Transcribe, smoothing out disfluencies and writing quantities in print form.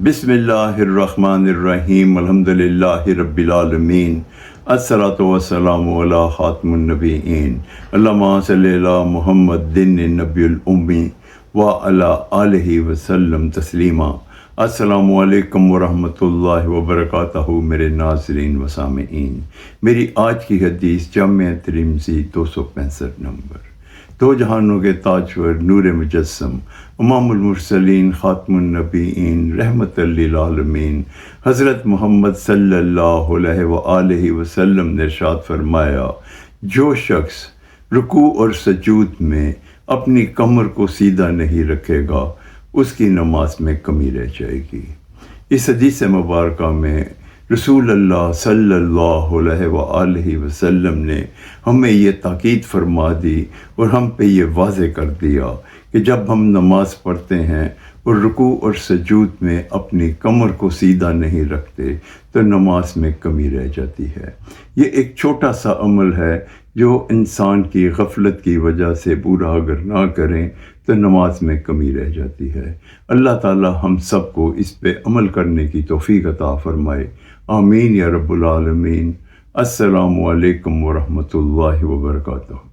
بسم اللہ الرحمن الرحیم الحمدللہ رب العالمین الصلاۃ والسلام علی خاتم النبیین اللہم صلی علی محمد النبی الامی وعلی آلہ وسلم تسلیما۔ السلام علیکم ورحمۃ اللہ وبرکاتہ میرے ناظرین و سامعین۔ میری آج کی حدیث جامع ترمذی 265 نمبر۔ دو جہانوں کے تاجور نور مجسم امام المرسلین خاتم النبیین رحمت للعالمین حضرت محمد صلی اللہ علیہ وآلہ وسلم نے ارشاد فرمایا، جو شخص رکوع اور سجود میں اپنی کمر کو سیدھا نہیں رکھے گا اس کی نماز میں کمی رہ جائے گی۔ اس حدیث مبارکہ میں رسول اللہ صلی اللہ علیہ وآلہ وسلم نے ہمیں یہ تاکید فرما دی اور ہم پہ یہ واضح کر دیا کہ جب ہم نماز پڑھتے ہیں اور رکوع اور سجود میں اپنی کمر کو سیدھا نہیں رکھتے تو نماز میں کمی رہ جاتی ہے۔ یہ ایک چھوٹا سا عمل ہے جو انسان کی غفلت کی وجہ سے پورا اگر نہ کریں تو نماز میں کمی رہ جاتی ہے۔ اللہ تعالی ہم سب کو اس پہ عمل کرنے کی توفیق عطا فرمائے، آمین یا رب العالمین۔ السلام علیکم ورحمۃ اللہ وبرکاتہ۔